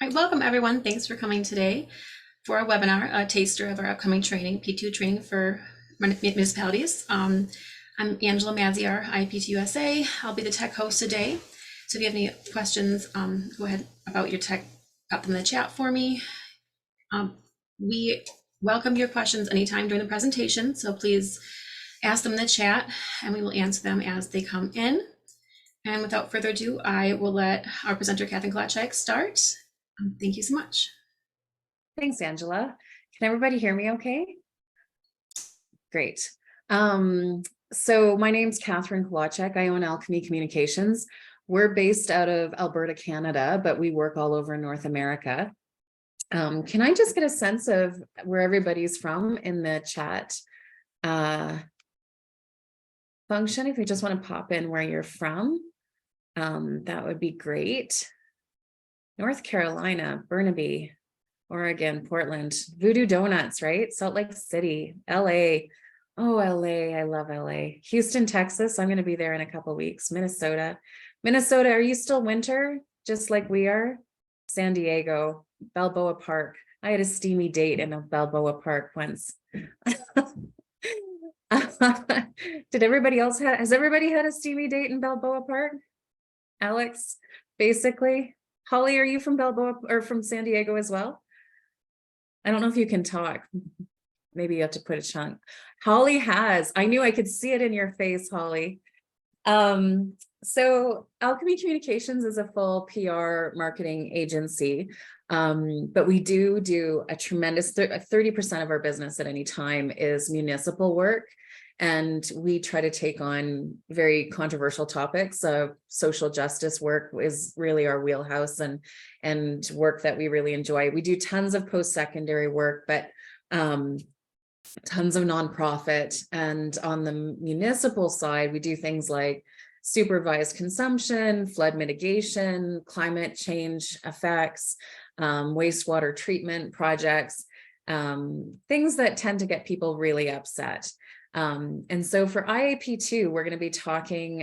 All right, welcome everyone. Thanks for coming today for our webinar, a taster of our upcoming training, P2 training for municipalities. I'm Angela Maziar, IPT USA. I'll be the tech host today. So if you have any questions, go ahead about your tech, pop them in the chat for me. We welcome your questions anytime during the presentation, so please ask them in the chat and we will answer them as they come in. And without further ado, I will let our presenter, Catherine Kolachek, start. Thank you so much. Thanks, Angela. Can everybody hear me okay? Great. So my name's Catherine Kolachek. I own Alchemy Communications. We're based out of Alberta, Canada, but we work all over North America. Can I just get a sense of where everybody's from in the chat function? If you just want to pop in where you're from, that would be great. North Carolina, Burnaby, Oregon, Portland, Voodoo Donuts, right? Salt Lake City, LA. Oh, LA, I love LA. Houston, Texas, I'm going to be there in a couple of weeks. Minnesota, are you still winter? Just like we are? San Diego, Balboa Park. I had a steamy date in a Balboa Park once. Did everybody else has everybody had a steamy date in Balboa Park? Alex, basically. Holly, are you from Balboa or from San Diego as well? I don't know if you can talk. Maybe you have to put a chunk. Holly has. I knew I could see it in your face, Holly. So Alchemy Communications is a full PR marketing agency, but we do a tremendous 30% of our business at any time is municipal work. And we try to take on very controversial topics. Social justice work is really our wheelhouse and work that we really enjoy. We do tons of post-secondary work, but tons of nonprofit. And on the municipal side, we do things like supervised consumption, flood mitigation, climate change effects, wastewater treatment projects, things that tend to get people really upset. And so for IAP2, we're going to be talking,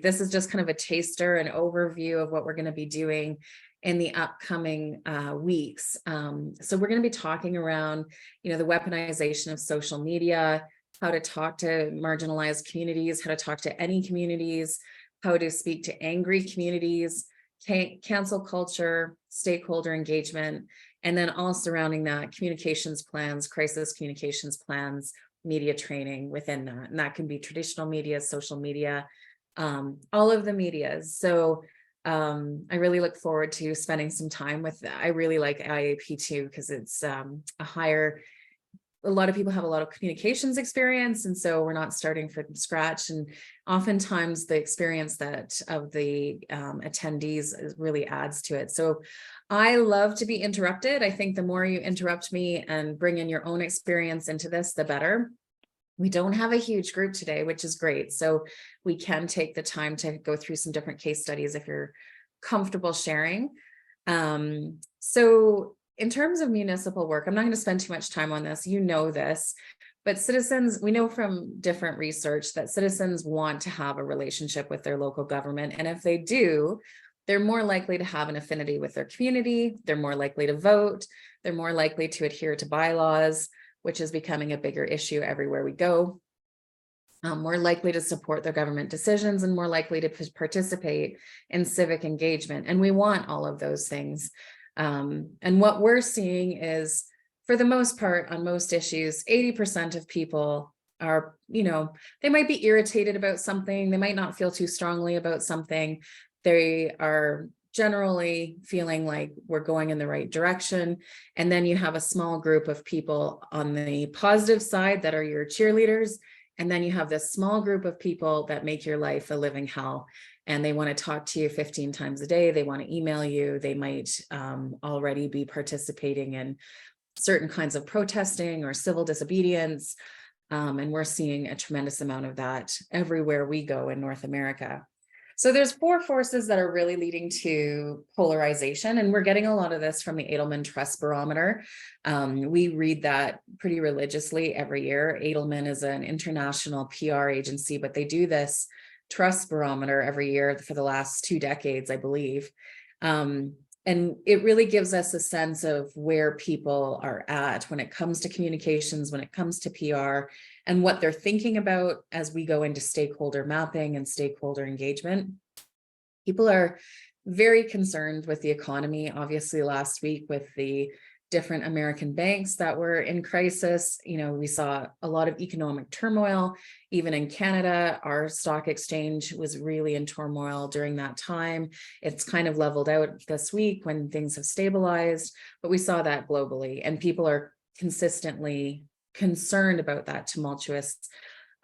this is just kind of a taster, an overview of what we're going to be doing in the upcoming weeks. So we're going to be talking around, the weaponization of social media, how to talk to marginalized communities, how to talk to any communities, how to speak to angry communities, cancel culture, stakeholder engagement, and then all surrounding that, communications plans, crisis communications plans, media training within that. And that can be traditional media, social media, all of the medias. So I really look forward to spending some time with that. I really like IAP2 because it's a lot of people have a lot of communications experience. And so we're not starting from scratch. And oftentimes the experience of the attendees really adds to it. So I love to be interrupted. I think the more you interrupt me and bring in your own experience into this, the better. We don't have a huge group today, which is great. So we can take the time to go through some different case studies if you're comfortable sharing. So in terms of municipal work, I'm not going to spend too much time on this. You know this, but citizens, we know from different research that citizens want to have a relationship with their local government. And if they do, they're more likely to have an affinity with their community. They're more likely to vote. They're more likely to adhere to bylaws, which is becoming a bigger issue everywhere we go. More likely to support their government decisions and more likely to participate in civic engagement. And we want all of those things. And what we're seeing is, for the most part, on most issues, 80% of people are, they might be irritated about something. They might not feel too strongly about something. They are generally feeling like we're going in the right direction. And then you have a small group of people on the positive side that are your cheerleaders. And then you have this small group of people that make your life a living hell. And they want to talk to you 15 times a day. They want to email you. They might already be participating in certain kinds of protesting or civil disobedience. And we're seeing a tremendous amount of that everywhere we go in North America. So there's 4 forces that are really leading to polarization, and we're getting a lot of this from the Edelman Trust Barometer. We read that pretty religiously every year. Edelman is an international PR agency, but they do this trust barometer every year for the last 2 decades, I believe. and it really gives us a sense of where people are at when it comes to communications, when it comes to PR, and what they're thinking about as we go into stakeholder mapping and stakeholder engagement. People are very concerned with the economy. Obviously, last week with the different American banks that were in crisis, we saw a lot of economic turmoil. Even in Canada, our stock exchange was really in turmoil during that time. It's kind of leveled out this week when things have stabilized, but we saw that globally, and people are consistently concerned about that tumultuous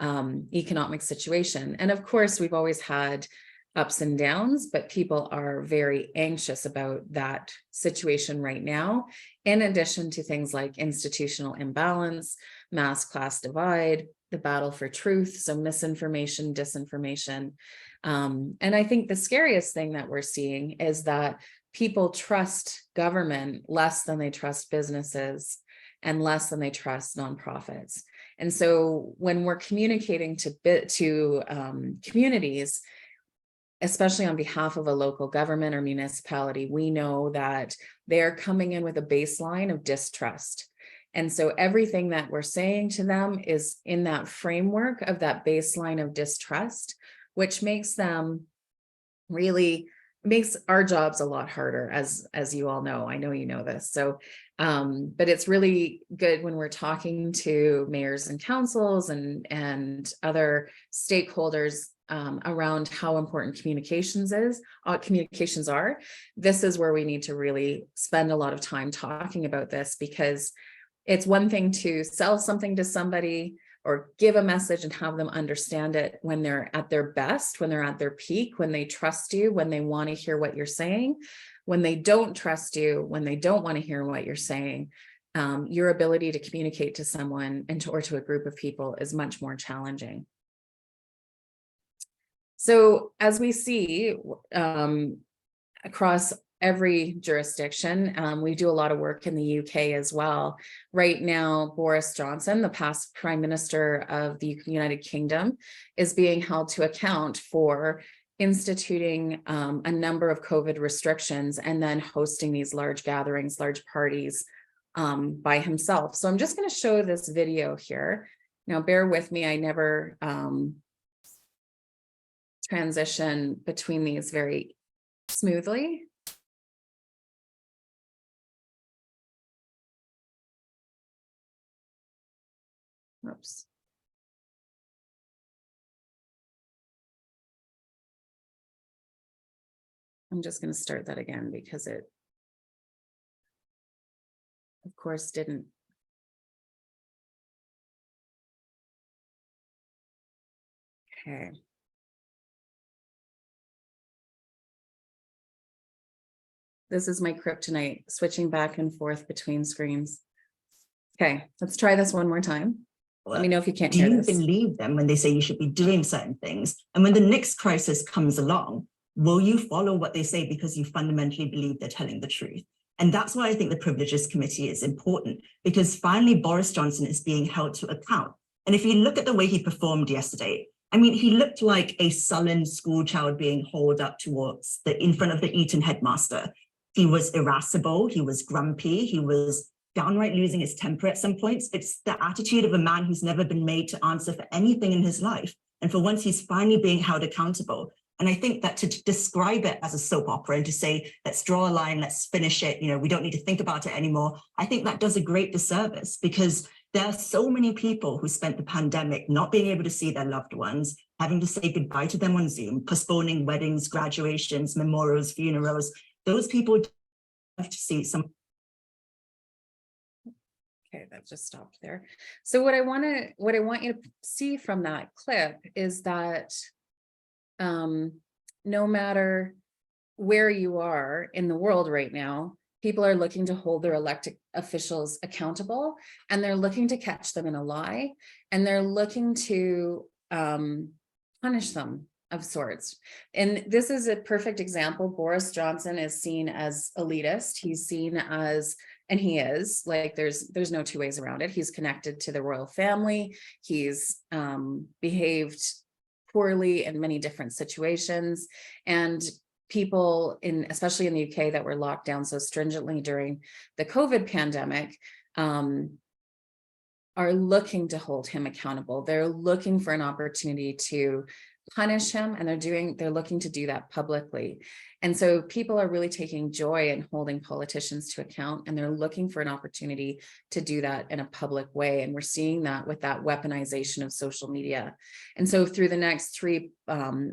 economic situation. And of course, we've always had ups and downs, but people are very anxious about that situation right now, in addition to things like institutional imbalance, mass class divide, the battle for truth, so misinformation, disinformation. And I think the scariest thing that we're seeing is that people trust government less than they trust businesses and less than they trust nonprofits. And so when we're communicating to communities, especially on behalf of a local government or municipality, we know that they're coming in with a baseline of distrust. And so everything that we're saying to them is in that framework of that baseline of distrust, which makes them really makes our jobs a lot harder, as you all know. I know you know this. So, but it's really good when we're talking to mayors and councils and other stakeholders around how important communications are. This is where we need to really spend a lot of time talking about this, because it's one thing to sell something to somebody or give a message and have them understand it when they're at their best, when they're at their peak, when they trust you, when they want to hear what you're saying. When they don't trust you, when they don't want to hear what you're saying, your ability to communicate to someone or to a group of people is much more challenging. So as we see across every jurisdiction, we do a lot of work in the UK as well. Right now, Boris Johnson, the past Prime Minister of the United Kingdom, is being held to account for instituting a number of COVID restrictions and then hosting these large gatherings, large parties by himself. So I'm just going to show this video here. Now, bear with me, I never transition between these very smoothly. Oops. I'm just going to start that again because it, of course, didn't. Okay. This is my kryptonite, switching back and forth between screens. Okay, let's try this one more time. Let me know if you can't hear this. Do you believe them when they say you should be doing certain things? And when the next crisis comes along, will you follow what they say because you fundamentally believe they're telling the truth? And that's why I think the Privileges Committee is important, because finally Boris Johnson is being held to account. And if you look at the way he performed yesterday, I mean, he looked like a sullen school child being hauled up towards in front of the Eton headmaster. He was irascible, he was grumpy, he was downright losing his temper at some points. It's the attitude of a man who's never been made to answer for anything in his life. And for once, he's finally being held accountable. And I think that to describe it as a soap opera and to say, let's draw a line, let's finish it, we don't need to think about it anymore, I think that does a great disservice, because there are so many people who spent the pandemic not being able to see their loved ones, having to say goodbye to them on Zoom, postponing weddings, graduations, memorials, funerals. Those people have to see some. Okay, that just stopped there. So what I want you to see from that clip is that no matter where you are in the world right now, people are looking to hold their elected officials accountable, and they're looking to catch them in a lie, and they're looking to punish them of sorts. And this is a perfect example. Boris Johnson is seen as elitist. He's seen as, and he is, like, there's no two ways around it. He's connected to the royal family. He's behaved poorly in many different situations, and people especially in the UK that were locked down so stringently during the COVID pandemic, are looking to hold him accountable. They're looking for an opportunity to punish him, and they're looking to do that publicly. And so people are really taking joy in holding politicians to account, and they're looking for an opportunity to do that in a public way. And we're seeing that with that weaponization of social media. And so through the next 3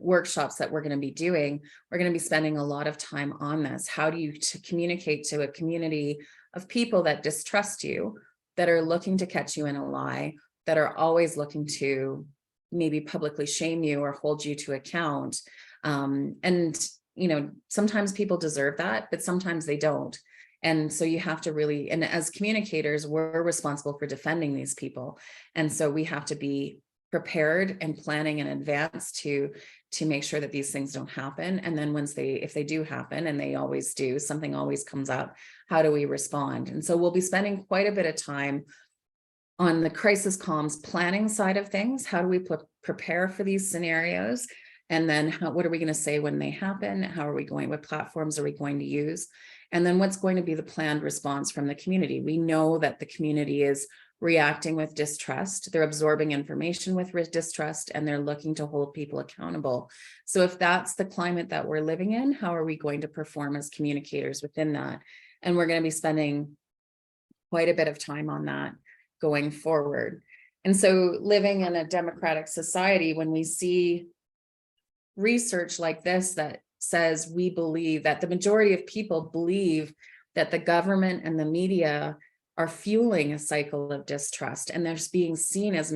workshops that we're going to be doing, we're going to be spending a lot of time on this. How do you communicate to a community of people that distrust you, that are looking to catch you in a lie, that are always looking to maybe publicly shame you or hold you to account? And sometimes people deserve that, but sometimes they don't. And so you have to really, and as communicators, we're responsible for defending these people. And so we have to be prepared and planning in advance to make sure that these things don't happen. And then if they do happen, and they always do, something always comes up, how do we respond? And so we'll be spending quite a bit of time on the crisis comms planning side of things. How do we prepare for these scenarios? And then what are we going to say when they happen? How are we going? What platforms are we going to use? And then what's going to be the planned response from the community? We know that the community is reacting with distrust. They're absorbing information with distrust, and they're looking to hold people accountable. So if that's the climate that we're living in, how are we going to perform as communicators within that? And we're going to be spending quite a bit of time on that going forward. And so living in a democratic society, when we see research like this that says we believe that the majority of people believe that the government and the media are fueling a cycle of distrust, and they're being seen as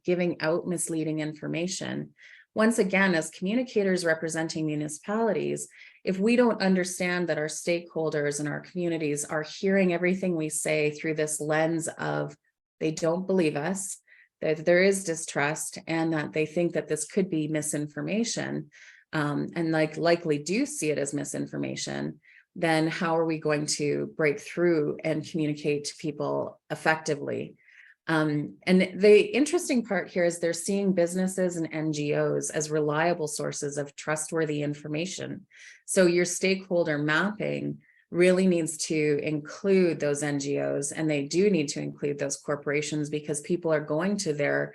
giving out misleading information. Once again, as communicators representing municipalities, if we don't understand that our stakeholders and our communities are hearing everything we say through this lens of they don't believe us, that there is distrust, and that they think that this could be misinformation, and likely do see it as misinformation, then how are we going to break through and communicate to people effectively? And the interesting part here is they're seeing businesses and NGOs as reliable sources of trustworthy information. So your stakeholder mapping really needs to include those NGOs, and they do need to include those corporations, because people are going to their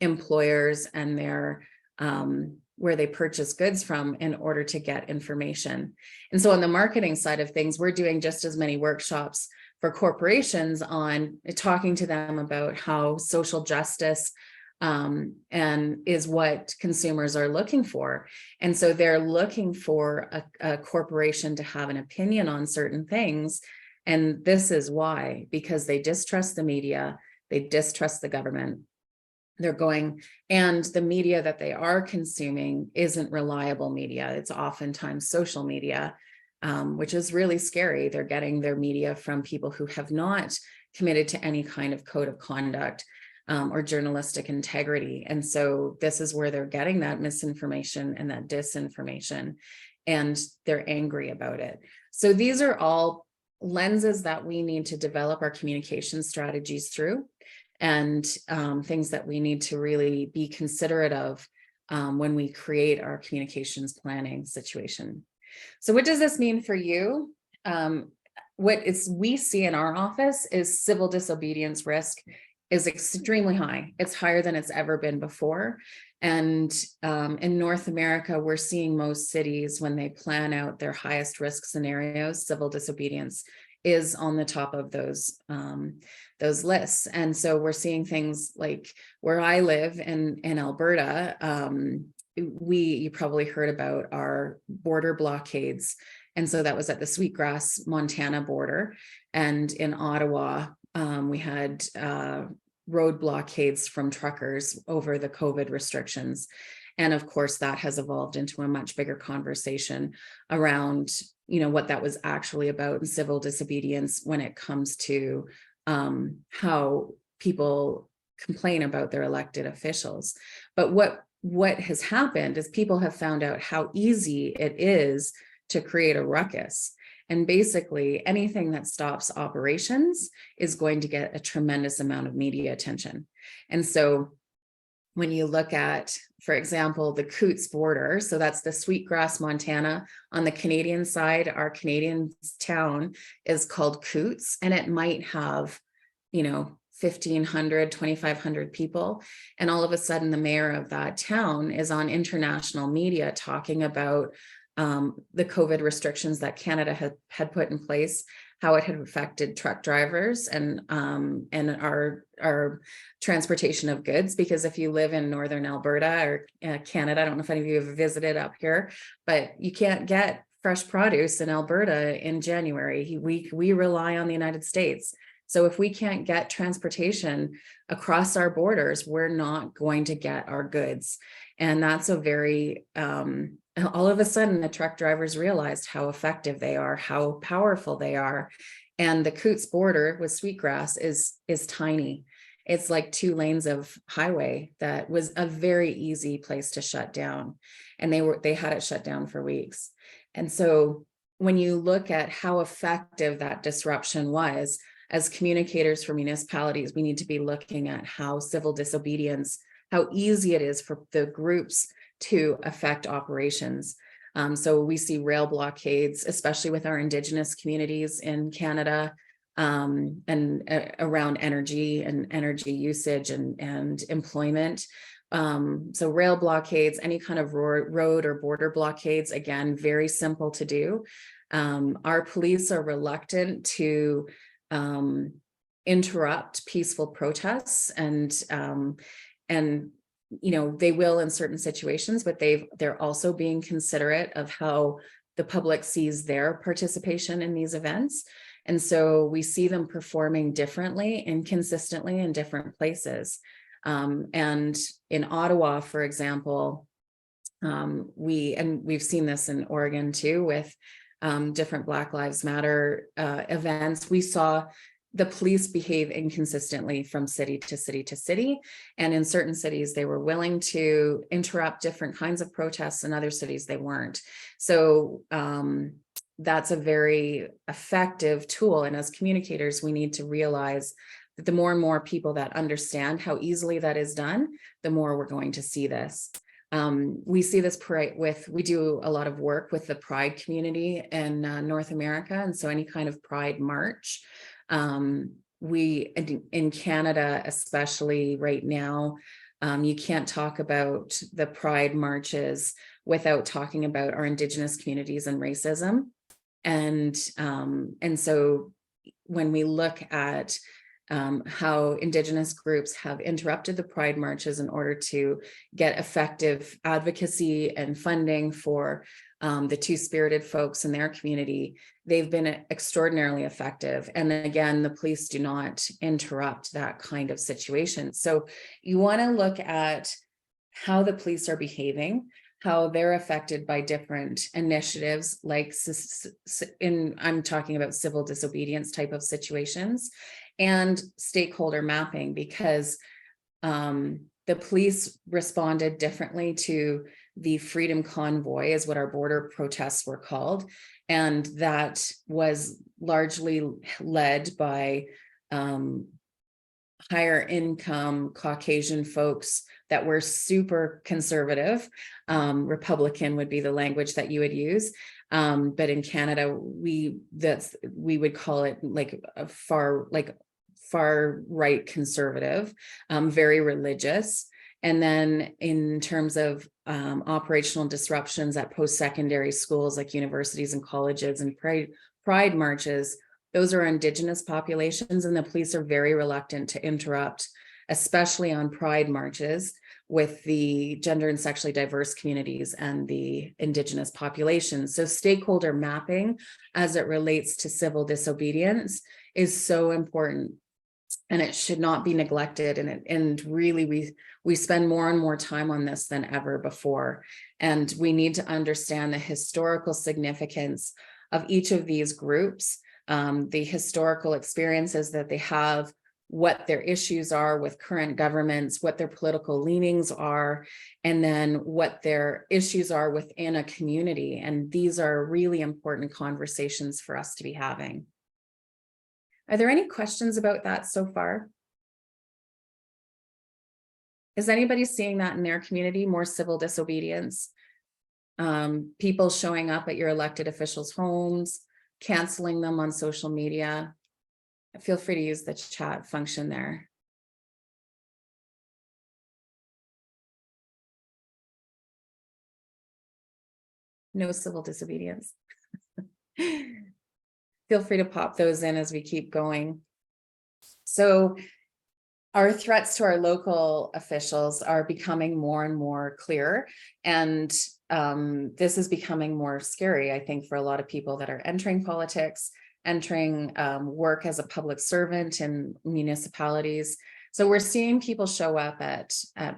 employers and their where they purchase goods from in order to get information. And so on the marketing side of things, we're doing just as many workshops for corporations on talking to them about how social justice and is what consumers are looking for. And so they're looking for a corporation to have an opinion on certain things. And this is why, because they distrust the media, they distrust the government. And the media that they are consuming isn't reliable media. It's oftentimes social media, which is really scary. They're getting their media from people who have not committed to any kind of code of conduct or journalistic integrity. And so this is where they're getting that misinformation and that disinformation, and they're angry about it. So these are all lenses that we need to develop our communication strategies through, and things that we need to really be considerate of when we create our communications planning situation. So what does this mean for you? We see in our office is civil disobedience risk is extremely high. It's higher than it's ever been before. And in North America, we're seeing most cities, when they plan out their highest risk scenarios, civil disobedience is on the top of those lists. And so we're seeing things like where I live in Alberta, you probably heard about our border blockades. And so that was at the Sweetgrass, Montana border. And in Ottawa, we had road blockades from truckers over the COVID restrictions. And of course, that has evolved into a much bigger conversation around, what that was actually about in civil disobedience when it comes to how people complain about their elected officials. But what has happened is people have found out how easy it is to create a ruckus. And basically anything that stops operations is going to get a tremendous amount of media attention. And so when you look at for example, the Coots border. So that's the Sweetgrass, Montana. On the Canadian side, our Canadian town is called Coots, and it might have, 1,500, 2,500 people. And all of a sudden, the mayor of that town is on international media talking about the COVID restrictions that Canada had put in place, how it had affected truck drivers and our transportation of goods. Because if you live in northern Alberta or Canada, I don't know if any of you have visited up here, but you can't get fresh produce in Alberta in January. We rely on the United States. So if we can't get transportation across our borders, we're not going to get our goods. And that's a very all of a sudden, the truck drivers realized how effective they are, how powerful they are. And the Coots border with Sweetgrass is tiny. It's like 2 lanes of highway that was a very easy place to shut down. And they had it shut down for weeks. And so when you look at how effective that disruption was, as communicators for municipalities, we need to be looking at how civil disobedience, how easy it is for the groups to affect operations. So we see rail blockades, especially with our Indigenous communities in Canada, and around energy and energy usage and employment. So rail blockades, any kind of road or border blockades, again, very simple to do. Our police are reluctant to interrupt peaceful protests, and they will in certain situations, but they're also being considerate of how the public sees their participation in these events. And so we see them performing differently and consistently in different places. And in Ottawa, for example, we've seen this in Oregon too, with different Black Lives Matter events. We saw the police behave inconsistently from city to city to city. And in certain cities, they were willing to interrupt different kinds of protests. In other cities, they weren't. So that's a very effective tool. And as communicators, we need to realize that the more and more people that understand how easily that is done, the more we're going to see this. We see this we do a lot of work with the Pride community in North America. And so any kind of Pride march, we in Canada, especially right now, you can't talk about the Pride marches without talking about our Indigenous communities and racism. And so when we look at how Indigenous groups have interrupted the Pride marches in order to get effective advocacy and funding for the Two-Spirited folks in their community, they've been extraordinarily effective. And again, the police do not interrupt that kind of situation. So you want to look at how the police are behaving, how they're affected by different initiatives, like I'm talking about civil disobedience type of situations, and stakeholder mapping, because the police responded differently to the Freedom Convoy, is what our border protests were called. And that was largely led by higher income Caucasian folks that were super conservative. Republican would be the language that you would use. But in Canada, we would call it like a far right conservative, very religious. And then in terms of operational disruptions at post-secondary schools like universities and colleges and pride marches, those are Indigenous populations, and the police are very reluctant to interrupt, especially on pride marches, with the gender and sexually diverse communities and the Indigenous populations. So stakeholder mapping as it relates to civil disobedience is so important, and it should not be neglected. And really, we spend more and more time on this than ever before. And we need to understand the historical significance of each of these groups, the historical experiences that they have, what their issues are with current governments, what their political leanings are, and then what their issues are within a community. And these are really important conversations for us to be having. Are there any questions about that so far? Is anybody seeing that in their community? More civil disobedience? People showing up at your elected officials' homes, canceling them on social media? Feel free to use the chat function there. No civil disobedience. Feel free to pop those in as we keep going. So our threats to our local officials are becoming more and more clear, and this is becoming more scary, I think, for a lot of people that are entering politics, entering work as a public servant in municipalities. So we're seeing people show up at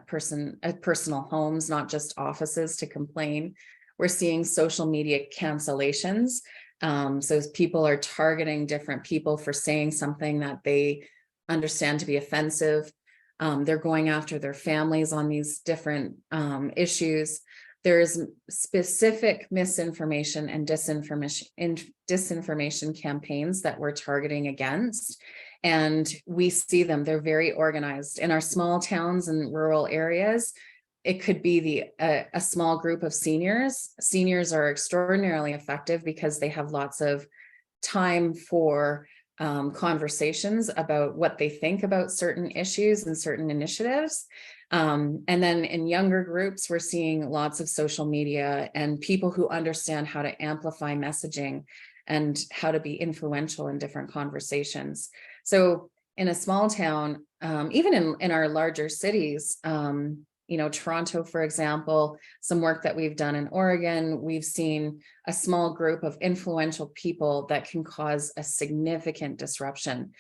personal homes, not just offices, to complain. We're seeing social media cancellations. So people are targeting different people for saying something that they understand to be offensive. They're going after their families on these different issues. There's specific misinformation and disinformation campaigns that we're targeting against. And we see them, they're very organized. In our small towns and rural areas, it could be a small group of seniors. Seniors are extraordinarily effective because they have lots of time for conversations about what they think about certain issues and certain initiatives. And then in younger groups, we're seeing lots of social media and people who understand how to amplify messaging and how to be influential in different conversations. So in a small town, even in our larger cities, Toronto, for example, some work that we've done in Oregon, we've seen a small group of influential people that can cause a significant disruption.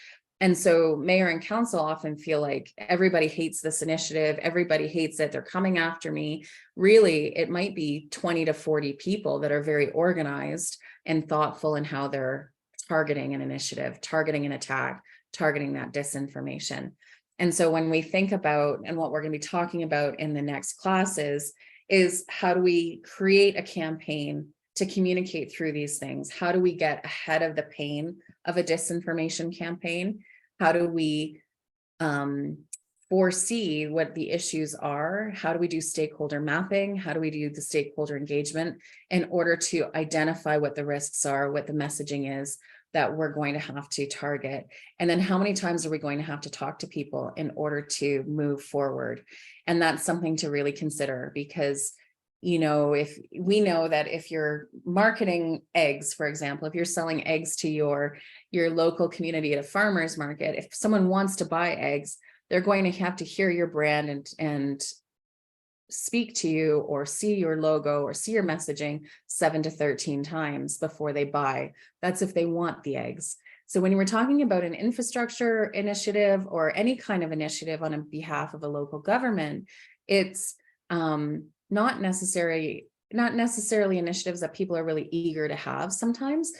And so mayor and council often feel like everybody hates this initiative, everybody hates it, they're coming after me. Really, it might be 20 to 40 people that are very organized and thoughtful in how they're targeting an initiative, targeting an attack, targeting that disinformation. And so when we think about, and what we're going to be talking about in the next classes, is how do we create a campaign to communicate through these things? How do we get ahead of the pain of a disinformation campaign? How do we foresee what the issues are? How do we do stakeholder mapping? How do we do the stakeholder engagement in order to identify what the risks are, what the messaging is that we're going to have to target? And then how many times are we going to have to talk to people in order to move forward? And that's something to really consider, because if we know that if you're marketing eggs, for example, if you're selling eggs to your local community at a farmer's market, if someone wants to buy eggs, they're going to have to hear your brand and speak to you or see your logo or see your messaging 7 to 13 times before they buy. That's if they want the eggs. So when we're talking about an infrastructure initiative or any kind of initiative on behalf of a local government, it's not necessarily initiatives that people are really eager to have. Sometimes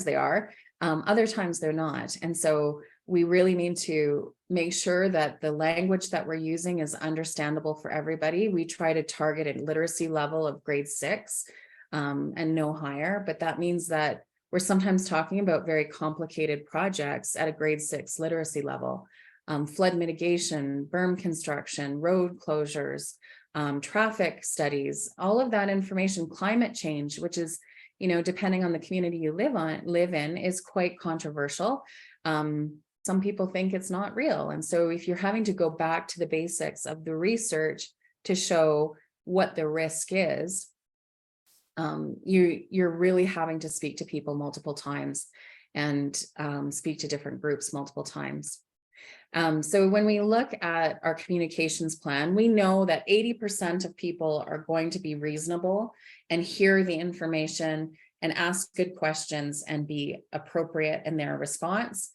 they are, other times they're not. And so we really need to make sure that the language that we're using is understandable for everybody. We try to target a literacy level of grade 6 and no higher, but that means that we're sometimes talking about very complicated projects at a grade 6 literacy level. Flood mitigation, berm construction, road closures, traffic studies, all of that information, climate change, which is, depending on the community you live in, is quite controversial. Some people think it's not real. And so if you're having to go back to the basics of the research to show what the risk is, you're really having to speak to people multiple times and speak to different groups multiple times. So when we look at our communications plan, we know that 80% of people are going to be reasonable and hear the information and ask good questions and be appropriate in their response.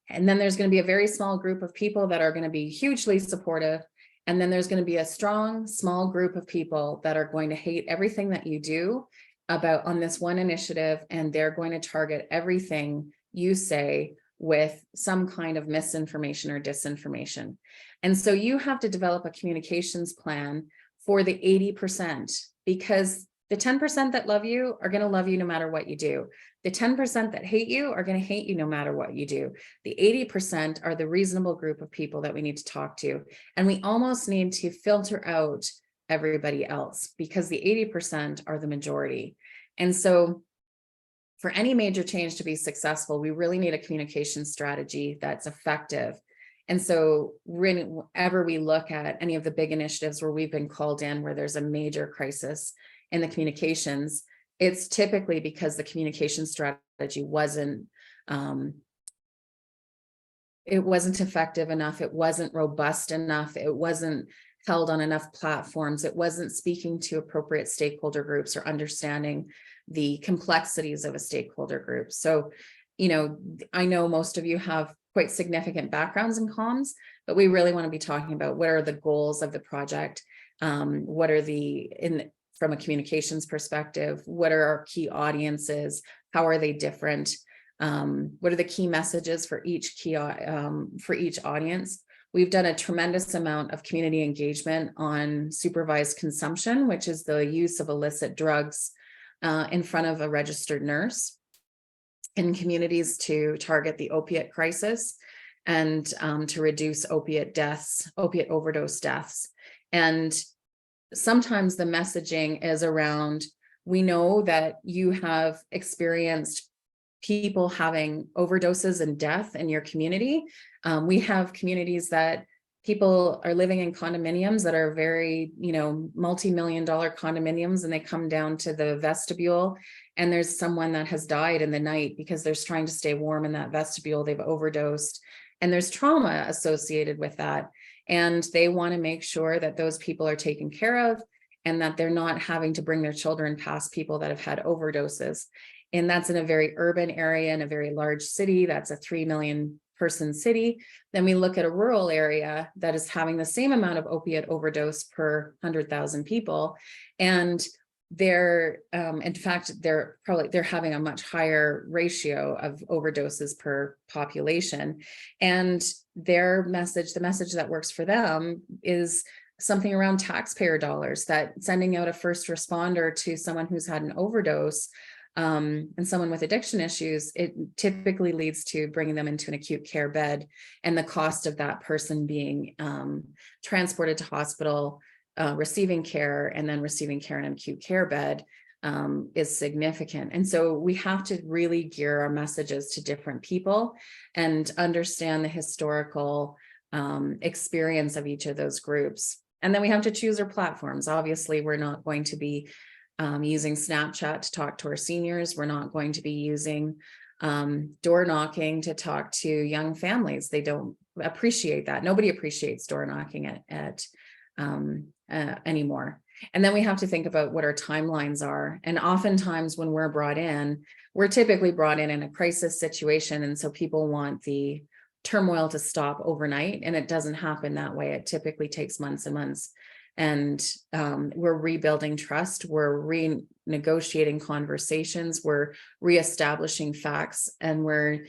And then there's going to be a very small group of people that are going to be hugely supportive. And then there's going to be a strong, small group of people that are going to hate everything that you do on this one initiative. And they're going to target everything you say with some kind of misinformation or disinformation. And so you have to develop a communications plan for the 80%, because The 10% that love you are going to love you no matter what you do. The 10% that hate you are going to hate you no matter what you do. The 80% are the reasonable group of people that we need to talk to. And we almost need to filter out everybody else, because the 80% are the majority. And so for any major change to be successful, we really need a communication strategy that's effective. And so whenever we look at any of the big initiatives where we've been called in, where there's a major crisis in the communications, it's typically because the communication strategy wasn't effective enough. It wasn't robust enough. It wasn't held on enough platforms. It wasn't speaking to appropriate stakeholder groups or understanding the complexities of a stakeholder group. So, I know most of you have quite significant backgrounds in comms, but we really want to be talking about what are the goals of the project? What are from a communications perspective, what are our key audiences? How are they different? What are the key messages for each audience? We've done a tremendous amount of community engagement on supervised consumption, which is the use of illicit drugs in front of a registered nurse in communities to target the opiate crisis and to reduce opiate overdose deaths. And sometimes the messaging is around, we know that you have experienced people having overdoses and death in your community. We have communities that people are living in condominiums that are very, multi-million-dollar condominiums, and they come down to the vestibule and there's someone that has died in the night because they're trying to stay warm in that vestibule. They've overdosed, and there's trauma associated with that. And they want to make sure that those people are taken care of and that they're not having to bring their children past people that have had overdoses. And that's in a very urban area, in a very large city. That's a 3 million person city. Then we look at a rural area that is having the same amount of opiate overdose per 100,000 people. And they're having a much higher ratio of overdoses per population. And the message that works for them is something around taxpayer dollars, that sending out a first responder to someone who's had an overdose and someone with addiction issues, it typically leads to bringing them into an acute care bed, and the cost of that person being transported to hospital, receiving care, and then receiving care in an acute care bed is significant. And so we have to really gear our messages to different people and understand the historical experience of each of those groups. And then we have to choose our platforms. Obviously, we're not going to be using Snapchat to talk to our seniors. We're not going to be using door knocking to talk to young families. They don't appreciate that. Nobody appreciates door knocking anymore. And then we have to think about what our timelines are. And oftentimes when we're brought in, we're typically brought in a crisis situation. And so people want the turmoil to stop overnight, and it doesn't happen that way. It typically takes months and months. And we're rebuilding trust, we're renegotiating conversations, we're reestablishing facts, and we're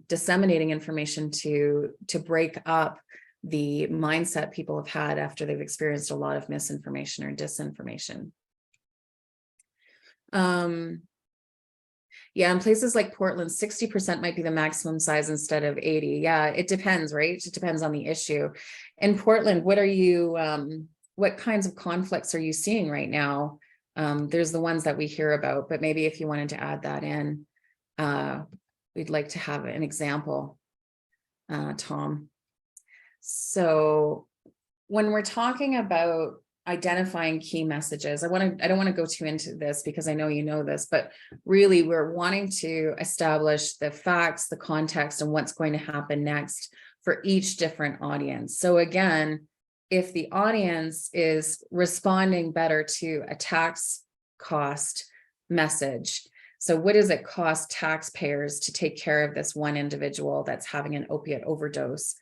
disseminating information to break up the mindset people have had after they've experienced a lot of misinformation or disinformation. Yeah, in places like Portland, 60% might be the maximum size instead of 80. Yeah, it depends, right? It depends on the issue. In Portland, what kinds of conflicts are you seeing right now? There's the ones that we hear about, but maybe if you wanted to add that in, we'd like to have an example, Tom. So when we're talking about identifying key messages, I don't want to go too into this because I know you know this, but really we're wanting to establish the facts, the context, and what's going to happen next for each different audience. So again, if the audience is responding better to a tax cost message, so what does it cost taxpayers to take care of this one individual that's having an opiate overdose?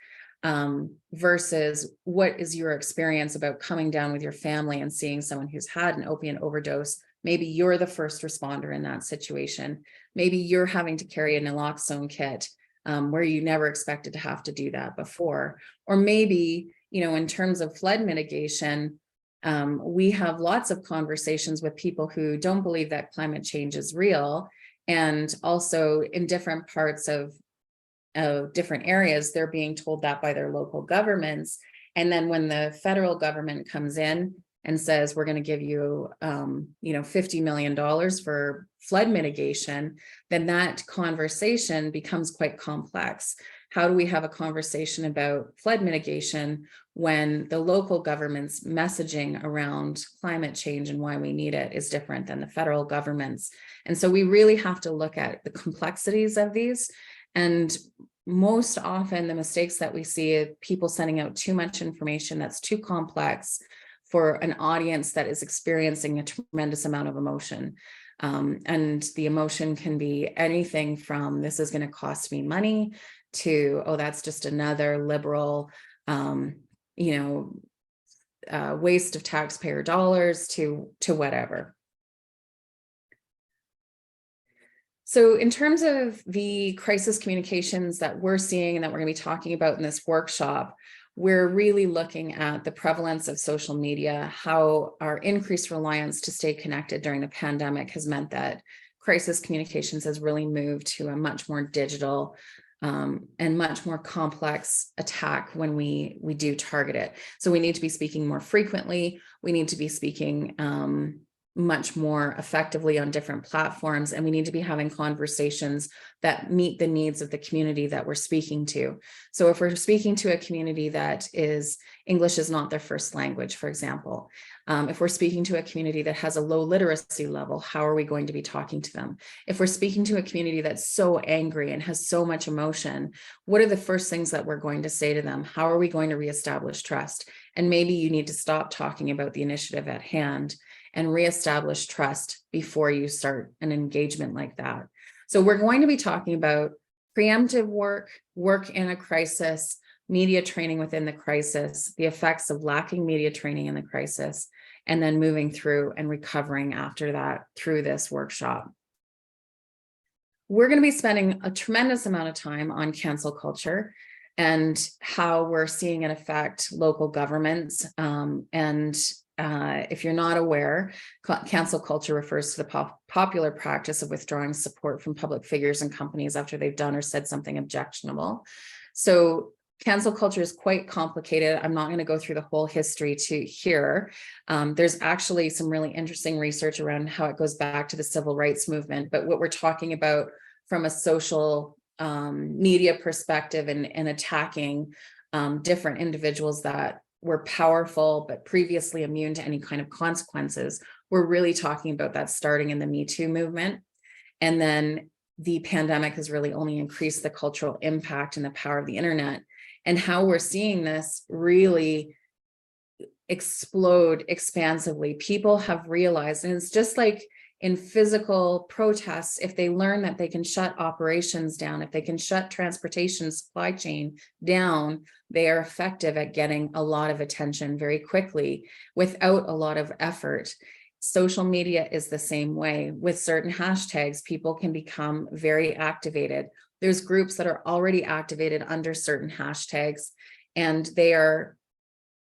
Versus what is your experience about coming down with your family and seeing someone who's had an opiate overdose? Maybe you're the first responder in that situation. Maybe you're having to carry a naloxone kit where you never expected to have to do that before. Or maybe, in terms of flood mitigation, We have lots of conversations with people who don't believe that climate change is real, and also in different parts of different areas, they're being told that by their local governments. And then when the federal government comes in and says, we're going to give you, $50 million for flood mitigation, then that conversation becomes quite complex. How do we have a conversation about flood mitigation when the local government's messaging around climate change and why we need it is different than the federal government's? And so we really have to look at the complexities of these. And most often the mistakes that we see are people sending out too much information that's too complex for an audience that is experiencing a tremendous amount of emotion. And the emotion can be anything from, this is going to cost me money, to, oh, that's just another liberal, waste of taxpayer dollars, to whatever. So in terms of the crisis communications that we're seeing and that we're going to be talking about in this workshop, we're really looking at the prevalence of social media, how our increased reliance to stay connected during the pandemic has meant that crisis communications has really moved to a much more digital and much more complex attack when we do target it. So we need to be speaking more frequently. We need to be speaking much more effectively on different platforms, and we need to be having conversations that meet the needs of the community that we're speaking to. So if we're speaking to a community that is English is not their first language, for example, if we're speaking to a community that has a low literacy level, how are we going to be talking to them? If we're speaking to a community that's so angry and has so much emotion, what are the first things that we're going to say to them? How are we going to reestablish trust? And maybe you need to stop talking about the initiative at hand and reestablish trust before you start an engagement like that. So we're going to be talking about preemptive work, work in a crisis, media training within the crisis, the effects of lacking media training in the crisis, and then moving through and recovering after that through this workshop. We're going to be spending a tremendous amount of time on cancel culture and how we're seeing it affect local governments. If you're not aware, cancel culture refers to the popular practice of withdrawing support from public figures and companies after they've done or said something objectionable. So cancel culture is quite complicated. I'm not going to go through the whole history to here. There's actually some really interesting research around how it goes back to the civil rights movement. But what we're talking about from a social media perspective and attacking different individuals that were powerful but previously immune to any kind of consequences, we're really talking about that starting in the Me Too movement. And then the pandemic has really only increased the cultural impact and the power of the internet, and how we're seeing this really explode expansively. People have realized, and it's just like in physical protests, if they learn that they can shut operations down, if they can shut transportation supply chain down, they are effective at getting a lot of attention very quickly without a lot of effort. Social media is the same way. With certain hashtags, people can become very activated. There's groups that are already activated under certain hashtags, and they are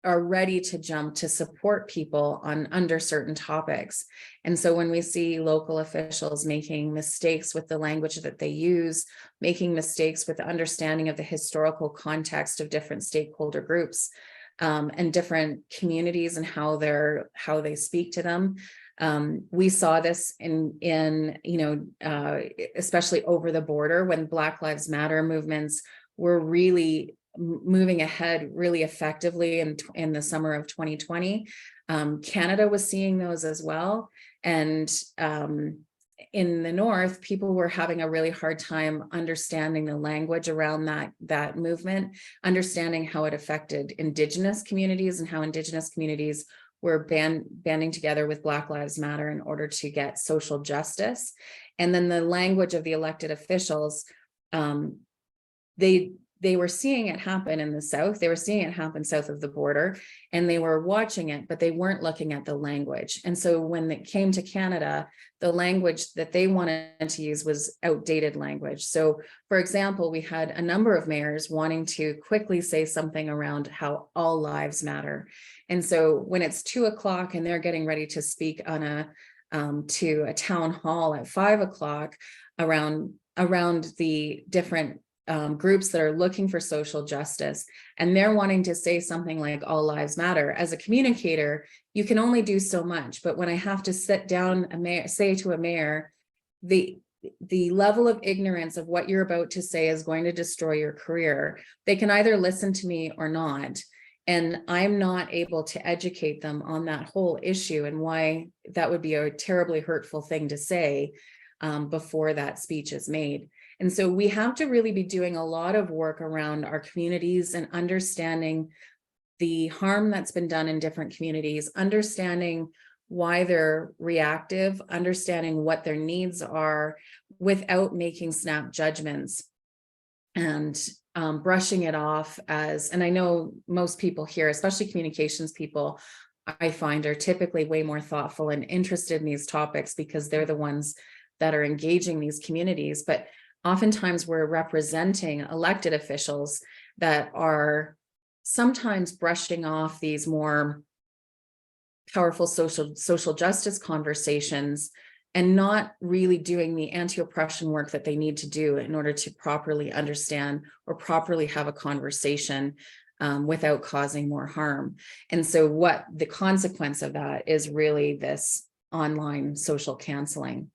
ready to jump to support people under certain topics. And so when we see local officials making mistakes with the language that they use, making mistakes with the understanding of the historical context of different stakeholder groups and different communities and how they speak to them. We saw this especially over the border when Black Lives Matter movements were really moving ahead really effectively in the summer of 2020. Canada was seeing those as well. And in the North, people were having a really hard time understanding the language around that movement, understanding how it affected Indigenous communities and how Indigenous communities were banding together with Black Lives Matter in order to get social justice. And then the language of the elected officials, they they were seeing it happen in the South. They were seeing it happen south of the border, and they were watching it, but they weren't looking at the language. And so when it came to Canada, the language that they wanted to use was outdated language. So, for example, we had a number of mayors wanting to quickly say something around how all lives matter. And so when it's 2:00 and they're getting ready to speak on to a town hall at 5:00 around the different groups that are looking for social justice, and they're wanting to say something like all lives matter, as a communicator, you can only do so much. But when I have to sit down say to a mayor, the level of ignorance of what you're about to say is going to destroy your career, they can either listen to me or not. And I'm not able to educate them on that whole issue and why that would be a terribly hurtful thing to say before that speech is made. And so we have to really be doing a lot of work around our communities and understanding the harm that's been done in different communities, understanding why they're reactive, understanding what their needs are without making snap judgments and brushing it off as, and I know most people here, especially communications people, I find are typically way more thoughtful and interested in these topics because they're the ones that are engaging these communities. But oftentimes we're representing elected officials that are sometimes brushing off these more powerful social justice conversations and not really doing the anti-oppression work that they need to do in order to properly understand or properly have a conversation without causing more harm. And so what the consequence of that is really this online social canceling.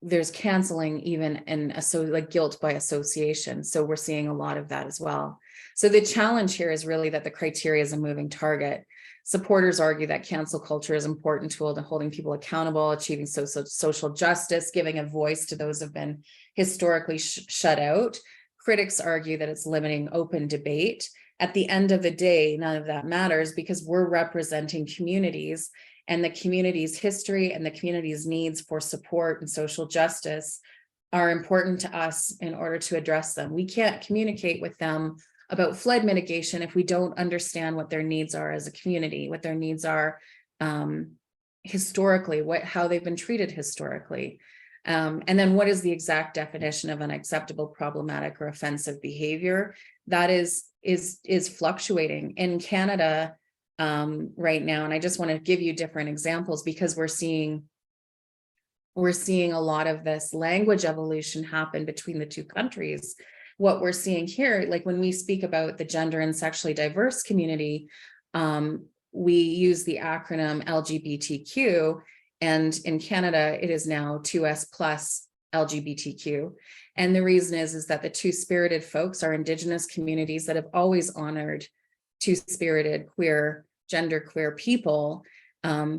There's canceling even in like guilt by association. So we're seeing a lot of that as well. So the challenge here is really that the criteria is a moving target. Supporters argue that cancel culture is an important tool to holding people accountable, achieving social justice, giving a voice to those who have been historically shut out. Critics argue that it's limiting open debate. At the end of the day, none of that matters because we're representing communities, and the community's history and the community's needs for support and social justice are important to us in order to address them. We can't communicate with them about flood mitigation if we don't understand what their needs are as a community, what their needs are historically, how they've been treated historically. And then what is the exact definition of unacceptable, problematic, or offensive behavior? That is fluctuating in Canada right now. And I just want to give you different examples because we're seeing a lot of this language evolution happen between the two countries. What we're seeing here, like when we speak about the gender and sexually diverse community, we use the acronym LGBTQ, and in Canada, it is now 2S plus LGBTQ. And the reason is that the two-spirited folks are Indigenous communities that have always honored two-spirited, queer, genderqueer people,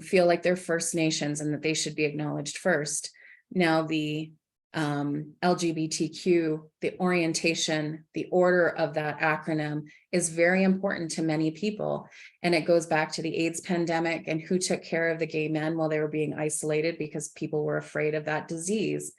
feel like they're First Nations and that they should be acknowledged first. Now the LGBTQ, the orientation, the order of that acronym is very important to many people. And it goes back to the AIDS pandemic and who took care of the gay men while they were being isolated because people were afraid of that disease.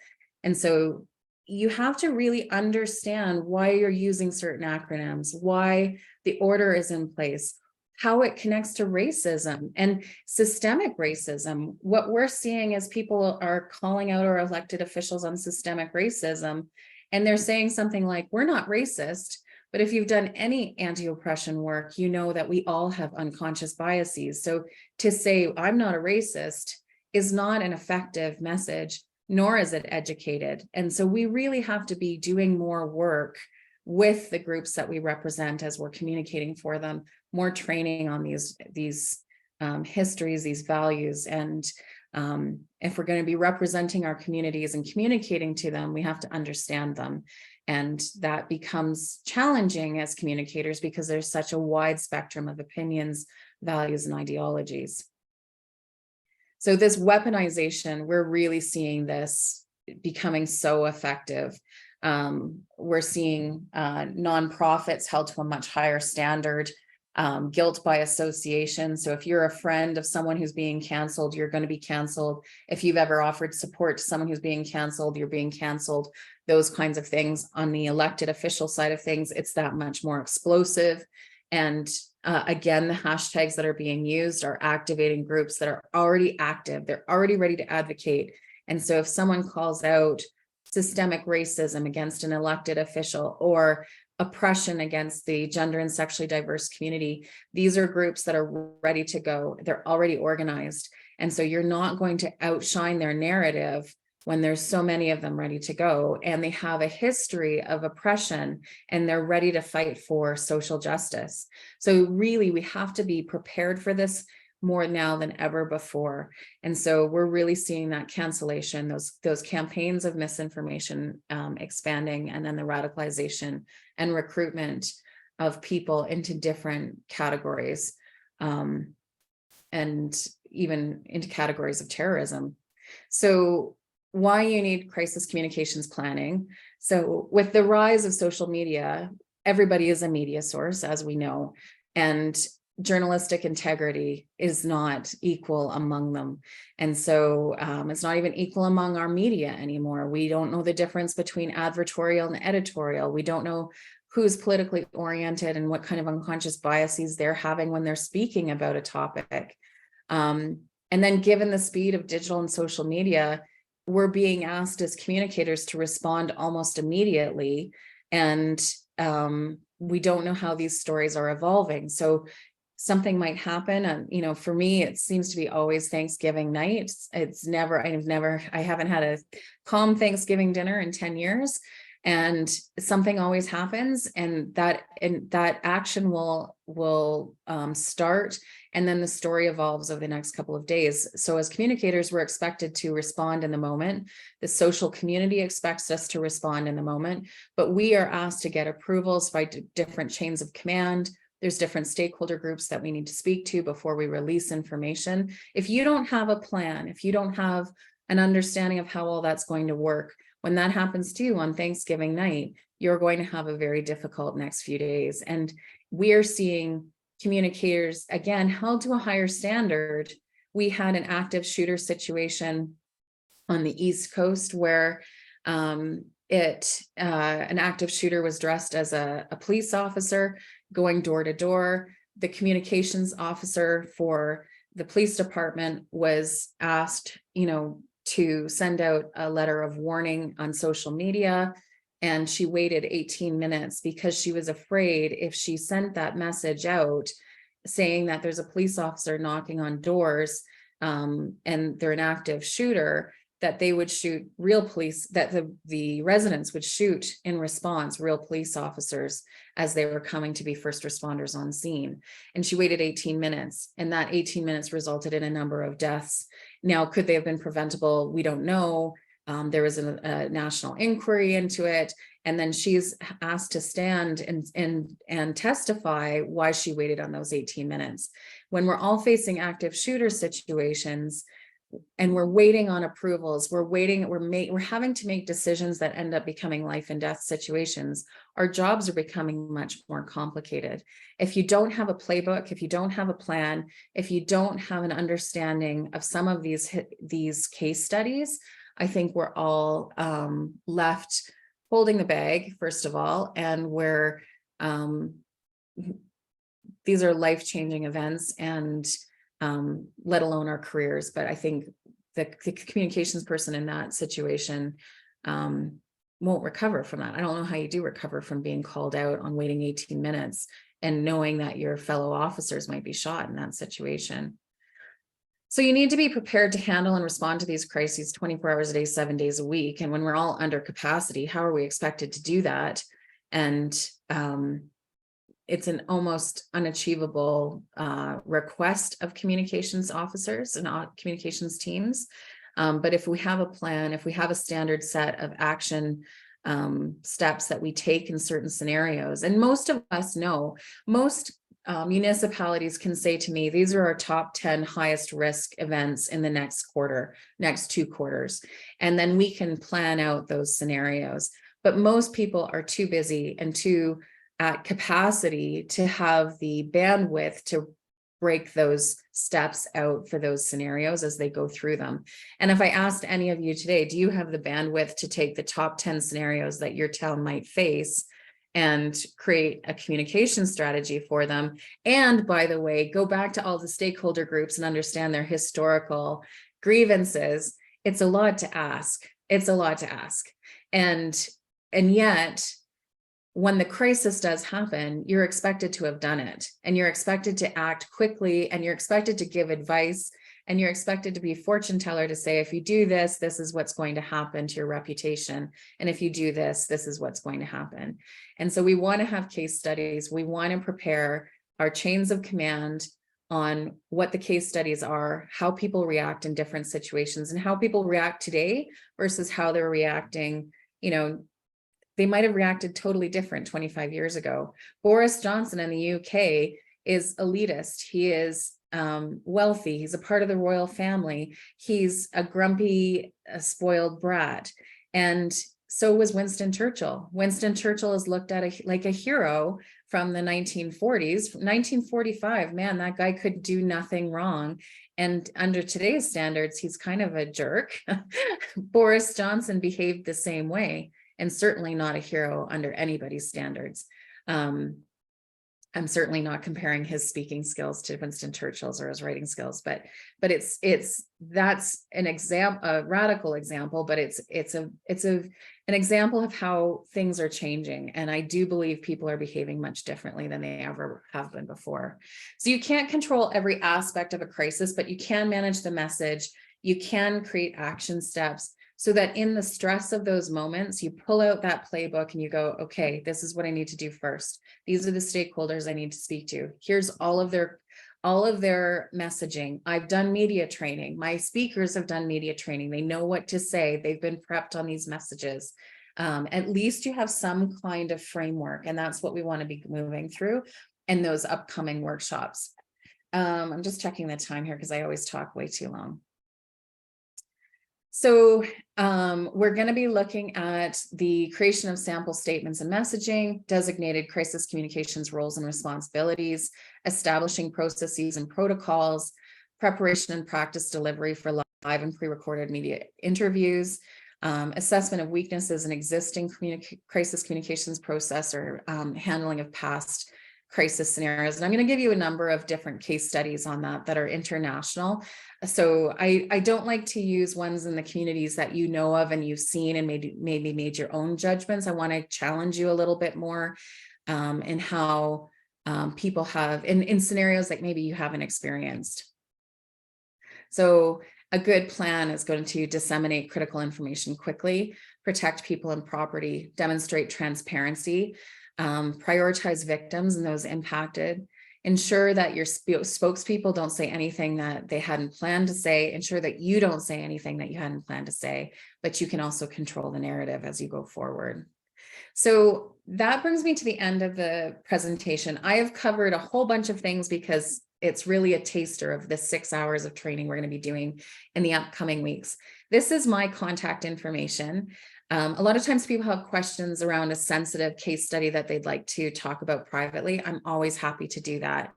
And so you have to really understand why you're using certain acronyms, why the order is in place, how it connects to racism and systemic racism. What we're seeing is people are calling out our elected officials on systemic racism, and they're saying something like, we're not racist, but if you've done any anti-oppression work, you know that we all have unconscious biases. So to say I'm not a racist is not an effective message, nor is it educated. And so we really have to be doing more work with the groups that we represent as we're communicating for them, more training on these histories, these values. And if we're going to be representing our communities and communicating to them, we have to understand them. And that becomes challenging as communicators because there's such a wide spectrum of opinions, values, and ideologies. So this weaponization, we're really seeing this becoming so effective. We're seeing nonprofits held to a much higher standard guilt by association. So if you're a friend of someone who's being canceled, you're going to be canceled. If you've ever offered support to someone who's being canceled, you're being canceled. Those kinds of things. On the elected official side of things, it's that much more explosive. And again, the hashtags that are being used are activating groups that are already active. They're already ready to advocate. And so if someone calls out systemic racism against an elected official or oppression against the gender and sexually diverse community, these are groups that are ready to go. They're already organized. And so you're not going to outshine their narrative when there's so many of them ready to go, and they have a history of oppression, and they're ready to fight for social justice. So really, we have to be prepared for this more now than ever before. And so we're really seeing that cancellation, those campaigns of misinformation expanding, and then the radicalization and recruitment of people into different categories, and even into categories of terrorism. So why you need crisis communications planning. So with the rise of social media, everybody is a media source, as we know, and journalistic integrity is not equal among them. And so it's not even equal among our media anymore. We don't know the difference between advertorial and editorial. We don't know who's politically oriented and what kind of unconscious biases they're having when they're speaking about a topic. And then given the speed of digital and social media, we're being asked as communicators to respond almost immediately. And we don't know how these stories are evolving. So something might happen. And, for me, it seems to be always Thanksgiving night. I haven't had a calm Thanksgiving dinner in 10 years. And something always happens, and that action will start, and then the story evolves over the next couple of days. So as communicators, we're expected to respond in the moment. The social community expects us to respond in the moment, but we are asked to get approvals by different chains of command. There's different stakeholder groups that we need to speak to before we release information. If you don't have a plan, if you don't have an understanding of how all that's going to work, when that happens to you on Thanksgiving night, you're going to have a very difficult next few days. And we are seeing communicators, again, held to a higher standard. We had an active shooter situation on the East Coast where an active shooter was dressed as a police officer going door to door. The communications officer for the police department was asked, to send out a letter of warning on social media. And she waited 18 minutes because she was afraid if she sent that message out saying that there's a police officer knocking on doors and they're an active shooter, that they would shoot real police, that the residents would shoot in response real police officers as they were coming to be first responders on scene. And she waited 18 minutes, and that 18 minutes resulted in a number of deaths. Now, could they have been preventable? We don't know. There was a national inquiry into it. And then she's asked to stand and testify why she waited on those 18 minutes. When we're all facing active shooter situations, and we're waiting on approvals, we're having to make decisions that end up becoming life and death situations. Our jobs are becoming much more complicated. If you don't have a playbook, if you don't have a plan, if you don't have an understanding of some of these case studies, I think we're all left holding the bag, first of all, and these are life-changing events, and let alone our careers. But I think the communications person in that situation won't recover from that. I don't know how you do recover from being called out on waiting 18 minutes and knowing that your fellow officers might be shot in that situation. So you need to be prepared to handle and respond to these crises 24 hours a day, 7 days a week. And when we're all under capacity, how are we expected to do that? And it's an almost unachievable request of communications officers and communications teams. But if we have a plan, if we have a standard set of action steps that we take in certain scenarios, and most of us know, most municipalities can say to me, these are our top 10 highest risk events in the next 2 quarters. And then we can plan out those scenarios. But most people are too busy and too at capacity to have the bandwidth to break those steps out for those scenarios as they go through them. And if I asked any of you today, do you have the bandwidth to take the top 10 scenarios that your town might face and create a communication strategy for them? And by the way, go back to all the stakeholder groups and understand their historical grievances. It's a lot to ask. It's a lot to ask. And yet, when the crisis does happen, you're expected to have done it, and you're expected to act quickly, and you're expected to give advice, and you're expected to be fortune teller to say, if you do this, this is what's going to happen to your reputation. And if you do this, this is what's going to happen. And so we want to have case studies. We want to prepare our chains of command on what the case studies are, how people react in different situations, and how people react today versus how they're reacting, they might have reacted totally different 25 years ago. Boris Johnson in the UK is elitist. He is wealthy. He's a part of the royal family. He's a grumpy, spoiled brat. And so was Winston Churchill. Winston Churchill is looked at like a hero from the 1940s. 1945, man, that guy could do nothing wrong. And under today's standards, he's kind of a jerk. Boris Johnson behaved the same way, and certainly not a hero under anybody's standards. I'm certainly not comparing his speaking skills to Winston Churchill's or his writing skills, but that's an example, a radical example, but it's an example of how things are changing. And I do believe people are behaving much differently than they ever have been before. So you can't control every aspect of a crisis, but you can manage the message. You can create action steps, so that in the stress of those moments, you pull out that playbook and you go, okay, this is what I need to do first. These are the stakeholders I need to speak to. Here's all of their messaging. I've done media training. My speakers have done media training. They know what to say. They've been prepped on these messages. At least you have some kind of framework, and that's what we want to be moving through in those upcoming workshops. I'm just checking the time here because I always talk way too long. So we're going to be looking at the creation of sample statements and messaging, designated crisis communications roles and responsibilities, establishing processes and protocols, preparation and practice delivery for live and pre-recorded media interviews, assessment of weaknesses in existing crisis communications process, or handling of past crisis scenarios. And I'm going to give you a number of different case studies on that are international. So I don't like to use ones in the communities that you know of and you've seen and maybe made your own judgments. I want to challenge you a little bit more in how people have in scenarios like maybe you haven't experienced. So a good plan is going to disseminate critical information quickly, protect people and property, demonstrate transparency, prioritize victims and those impacted, ensure that your spokespeople don't say anything that they hadn't planned to say, ensure that you don't say anything that you hadn't planned to say, but you can also control the narrative as you go forward. So that brings me to the end of the presentation. I have covered a whole bunch of things because it's really a taster of the 6 hours of training we're going to be doing in the upcoming weeks. This is my contact information. A lot of times people have questions around a sensitive case study that they'd like to talk about privately. I'm always happy to do that.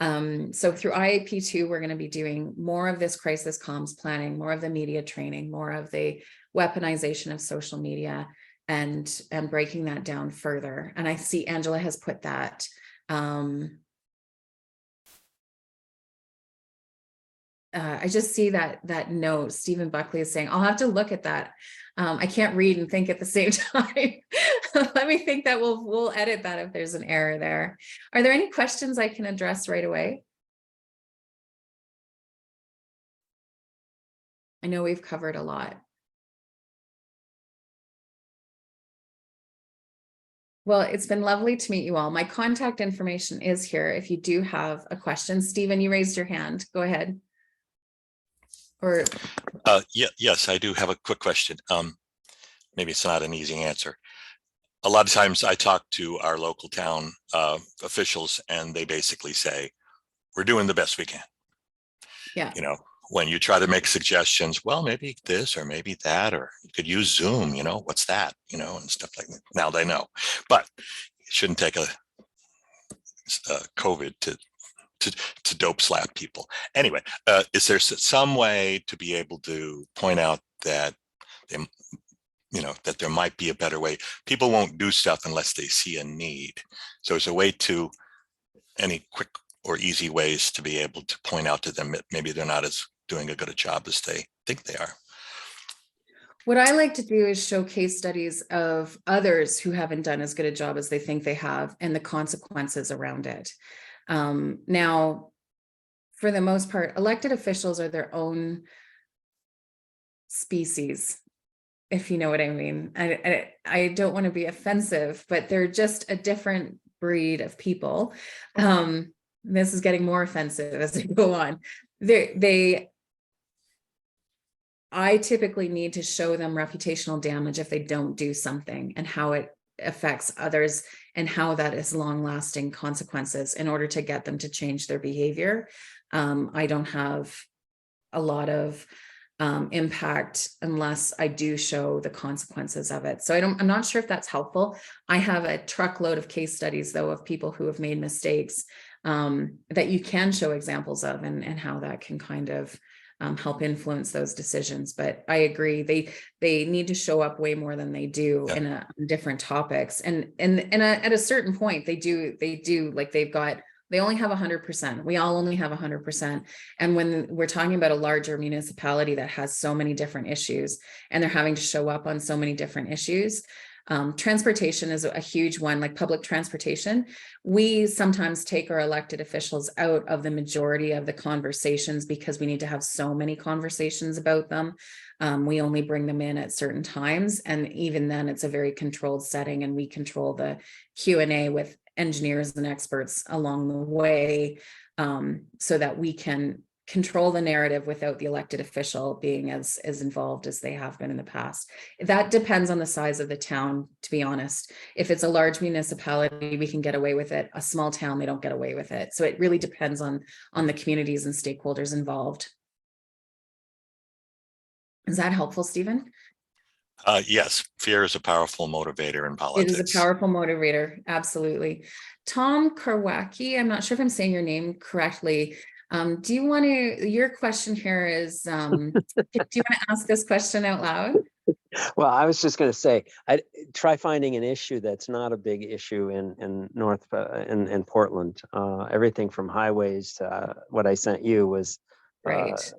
So through IAP2, we're going to be doing more of this crisis comms planning, more of the media training, more of the weaponization of social media, and breaking that down further. And I see Angela has put that. I just see that note. Stephen Buckley is saying, I'll have to look at that. I can't read and think at the same time. Let me think that we'll edit that if there's an error there. Are there any questions I can address right away? I know we've covered a lot. Well, it's been lovely to meet you all. My contact information is here if you do have a question. Stephen, you raised your hand. Go ahead. Or yes, I do have a quick question. Maybe it's not an easy answer. A lot of times I talk to our local town officials and they basically say, we're doing the best we can. Yeah. You know, when you try to make suggestions, well, maybe this or maybe that, or you could use Zoom, what's that, and stuff like that. Now they know. But, shouldn't take a COVID to dope slap people. Anyway, is there some way to be able to point out that they, that there might be a better way? People won't do stuff unless they see a need. So is there a way to, any quick or easy ways to be able to point out to them that maybe they're not as doing a good a job as they think they are? What I like to do is show case studies of others who haven't done as good a job as they think they have and the consequences around it. Now, for the most part, elected officials are their own species, if you know what I mean. I don't want to be offensive, but they're just a different breed of people. This is getting more offensive as we go on. I typically need to show them reputational damage if they don't do something and how it affects others and how that is long-lasting consequences in order to get them to change their behavior. I don't have a lot of impact unless I do show the consequences of it. So I'm not sure if that's helpful. I have a truckload of case studies though of people who have made mistakes that you can show examples of and how that can kind of help influence those decisions. But I agree, they need to show up way more than they do in different topics. And at a certain point, they do like they only have 100%. We all only have 100%. And when we're talking about a larger municipality that has so many different issues and they're having to show up on so many different issues, transportation is a huge one, like public transportation. We sometimes take our elected officials out of the majority of the conversations because we need to have so many conversations about them. We only bring them in at certain times. And even then it's a very controlled setting and we control the Q&A with engineers and experts along the way so that we can control the narrative without the elected official being as involved as they have been in the past. That depends on the size of the town, to be honest. If it's a large municipality, we can get away with it. A small town, they don't get away with it. So it really depends on the communities and stakeholders involved. Is that helpful, Stephen? Yes, fear is a powerful motivator in politics. It is a powerful motorator, absolutely. Tom Karwacki, I'm not sure if I'm saying your name correctly. Do you want to, your question here is, do you want to ask this question out loud? Well, I was just going to say, try finding an issue that's not a big issue in Portland. Everything from highways to what I sent you was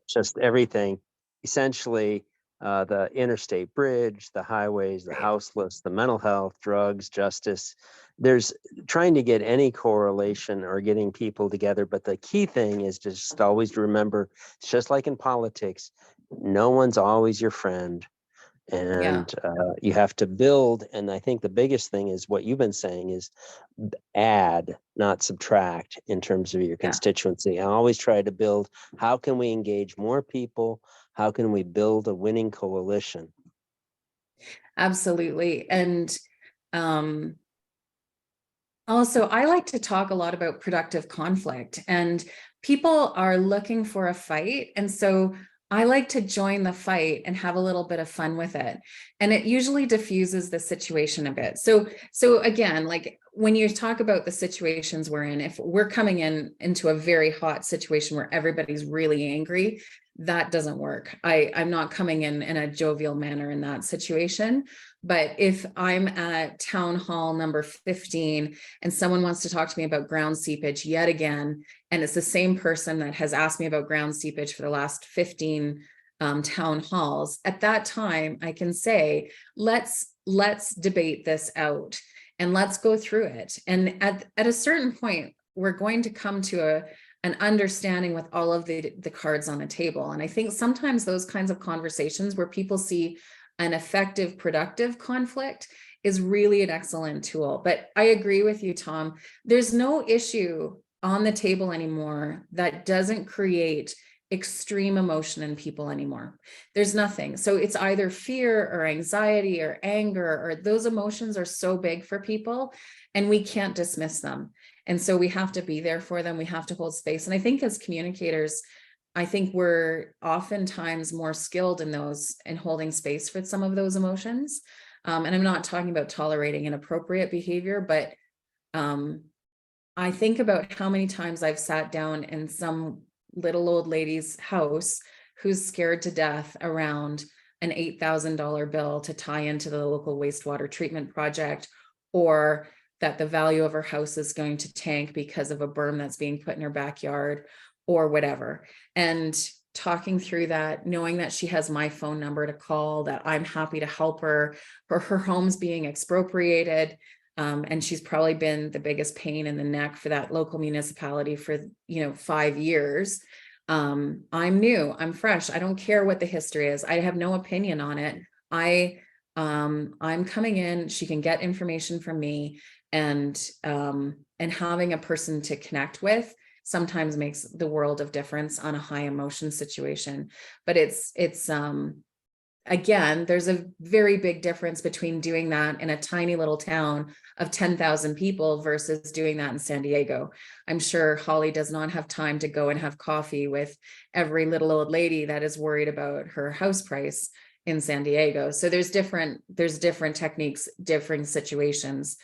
just everything. Essentially, the interstate bridge, the highways, the houseless, the mental health, drugs, justice. There's trying to get any correlation or getting people together. But the key thing is just always to remember, it's just like in politics, no one's always your friend. And you have to build. And I think the biggest thing is what you've been saying is add, not subtract in terms of your constituency. I always try to build, how can we engage more people? How can we build a winning coalition? Absolutely. And also, I like to talk a lot about productive conflict, and people are looking for a fight. And so I like to join the fight and have a little bit of fun with it. And it usually diffuses the situation a bit. So again, like when you talk about the situations we're in, if we're coming into a very hot situation where everybody's really angry, that doesn't work. I'm not coming in a jovial manner in that situation. But if I'm at town hall number 15 and someone wants to talk to me about ground seepage yet again, and it's the same person that has asked me about ground seepage for the last 15 town halls, at that time I can say, let's debate this out and let's go through it. And at a certain point, we're going to come to an understanding with all of the cards on the table. And I think sometimes those kinds of conversations where people see an effective, productive conflict is really an excellent tool. But I agree with you, Tom. There's no issue on the table anymore that doesn't create extreme emotion in people anymore. There's nothing. So it's either fear or anxiety or anger, or those emotions are so big for people and we can't dismiss them. And so we have to be there for them. We have to hold space. And I think as communicators, I think we're oftentimes more skilled in holding space for some of those emotions. And I'm not talking about tolerating inappropriate behavior, but I think about how many times I've sat down in some little old lady's house who's scared to death around an $8,000 bill to tie into the local wastewater treatment project, or that the value of her house is going to tank because of a berm that's being put in her backyard or whatever. And talking through that, knowing that she has my phone number to call, that I'm happy to help her, her home's being expropriated. And she's probably been the biggest pain in the neck for that local municipality for, 5 years. I'm new, I'm fresh. I don't care what the history is. I have no opinion on it. I'm coming in, she can get information from me, and having a person to connect with sometimes makes the world of difference on a high emotion situation. But it's again, there's a very big difference between doing that in a tiny little town of 10,000 people versus doing that in San Diego. I'm sure Holly does not have time to go and have coffee with every little old lady that is worried about her house price in San Diego. So there's different techniques, different situations.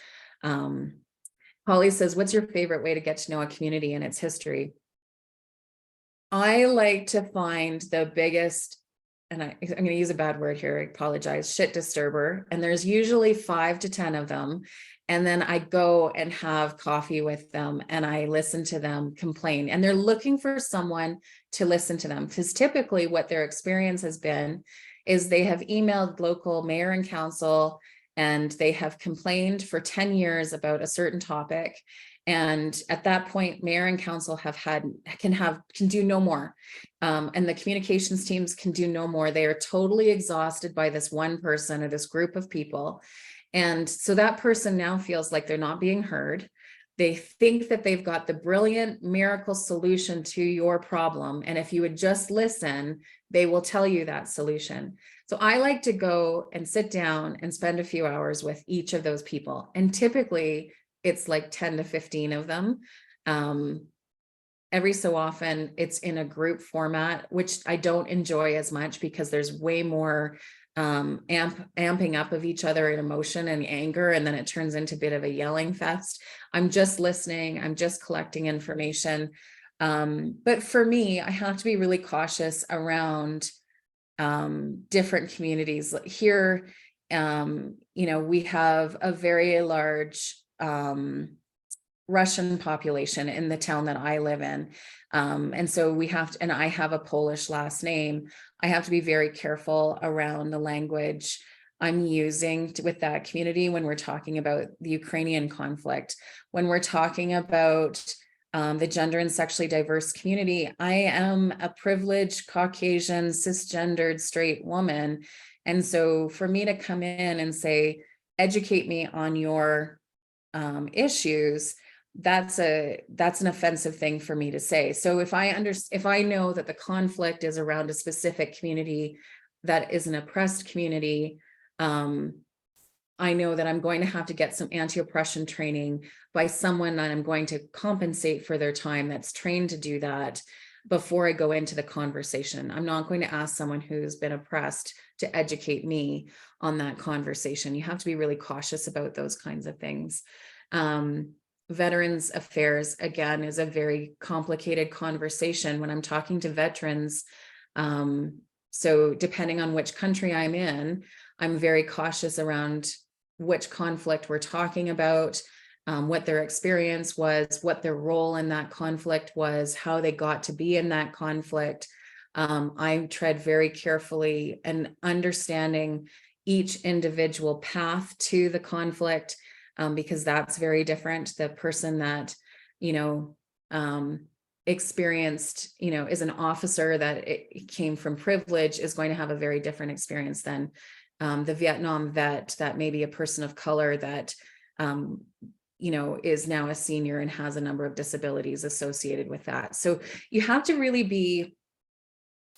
Holly says, what's your favorite way to get to know a community and its history? I like to find the biggest, and I'm going to use a bad word here, I apologize, shit disturber. And there's usually 5 to 10 of them. And then I go and have coffee with them and I listen to them complain. And they're looking for someone to listen to them, because typically what their experience has been is they have emailed local mayor and council and they have complained for 10 years about a certain topic. And at that point, mayor and council can do no more. And the communications teams can do no more. They are totally exhausted by this one person or this group of people. And so that person now feels like they're not being heard. They think that they've got the brilliant miracle solution to your problem. And if you would just listen, they will tell you that solution. So I like to go and sit down and spend a few hours with each of those people. And typically it's like 10 to 15 of them. Every so often it's in a group format, which I don't enjoy as much because there's way more amping up of each other in emotion and anger, and then it turns into a bit of a yelling fest. I'm just listening, I'm just collecting information. But for me, I have to be really cautious around different communities. Here, we have a very large Russian population in the town that I live in. And so and I have a Polish last name. I have to be very careful around the language I'm using with that community when we're talking about the Ukrainian conflict. When we're talking about the gender and sexually diverse community, I am a privileged Caucasian, cisgendered, straight woman. And so for me to come in and say, educate me on your issues, that's an offensive thing for me to say. So if I know that the conflict is around a specific community that is an oppressed community, I know that I'm going to have to get some anti-oppression training by someone that I'm going to compensate for their time that's trained to do that before I go into the conversation. I'm not going to ask someone who's been oppressed to educate me on that conversation. You have to be really cautious about those kinds of things. Veterans affairs, again, is a very complicated conversation when I'm talking to veterans. So depending on which country I'm in, I'm very cautious around which conflict we're talking about, what their experience was, what their role in that conflict was, how they got to be in that conflict. I tread very carefully and understanding each individual path to the conflict, because that's very different. The person that, experienced, is an officer that it came from privilege is going to have a very different experience than the Vietnam vet that may be a person of color that, is now a senior and has a number of disabilities associated with that. So you have to really be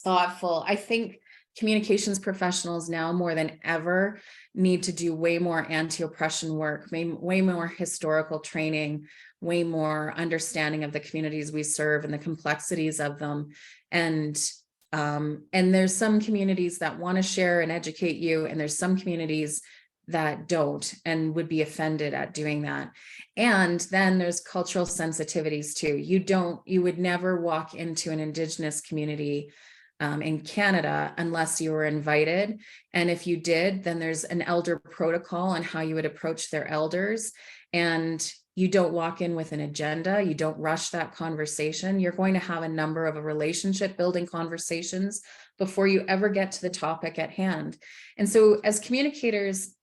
thoughtful. I think communications professionals now more than ever need to do way more anti-oppression work, way more historical training, way more understanding of the communities we serve and the complexities of them. And there's some communities that want to share and educate you, and there's some communities that don't and would be offended at doing that. And then there's cultural sensitivities too. You would never walk into an Indigenous community in Canada unless you were invited. And if you did, then there's an elder protocol on how you would approach their elders. And you don't walk in with an agenda. You don't rush that conversation. You're going to have a number of relationship building conversations before you ever get to the topic at hand. And so as communicators,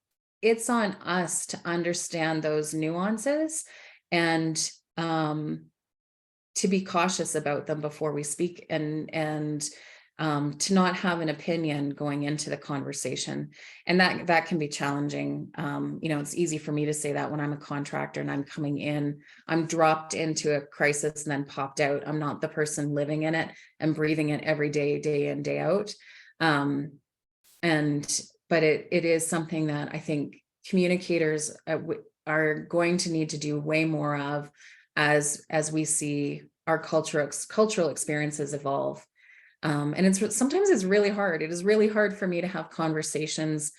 it's on us to understand those nuances and to be cautious about them before we speak, and to not have an opinion going into the conversation. And that can be challenging. It's easy for me to say that when I'm a contractor and I'm coming in, I'm dropped into a crisis and then popped out. I'm not the person living in it and breathing it every day, day in, day out. But it is something that I think communicators are going to need to do way more of as we see our cultural experiences evolve. And sometimes it's really hard. It is really hard for me to have conversations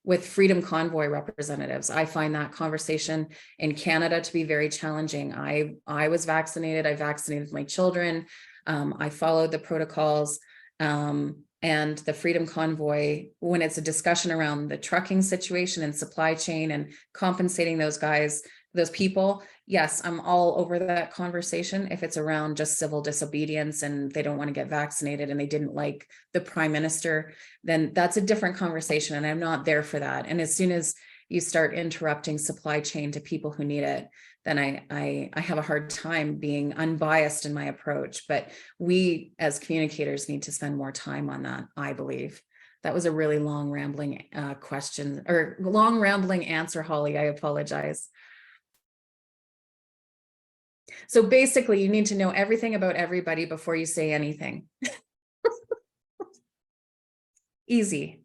with Freedom Convoy representatives. I find that conversation in Canada to be very challenging. I was vaccinated. I vaccinated my children. I followed the protocols. And the Freedom Convoy, when it's a discussion around the trucking situation and supply chain and compensating those people, yes, I'm all over that conversation. If it's around just civil disobedience and they don't want to get vaccinated and they didn't like the Prime Minister, then that's a different conversation, and I'm not there for that. And as soon as you start interrupting supply chain to people who need it, then I have a hard time being unbiased in my approach. But we as communicators need to spend more time on that, I believe. That was a really long rambling question, or long rambling answer, Holly. I apologize. So basically, you need to know everything about everybody before you say anything. Easy.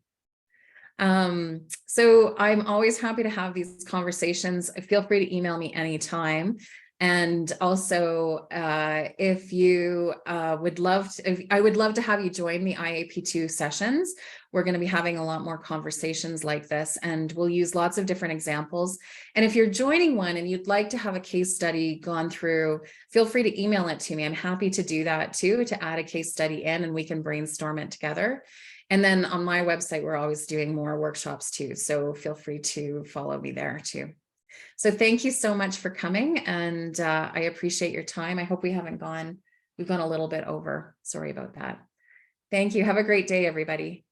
So I'm always happy to have these conversations. Feel free to email me anytime. And also, if you would love to, I would love to have you join the IAP2 sessions. We're going to be having a lot more conversations like this, and we'll use lots of different examples. And if you're joining one and you'd like to have a case study gone through, feel free to email it to me. I'm happy to do that too, to add a case study in, and we can brainstorm it together. And then on my website, we're always doing more workshops too. So feel free to follow me there too. So thank you so much for coming, and I appreciate your time. I hope we've gone a little bit over. Sorry about that. Thank you. Have a great day, everybody.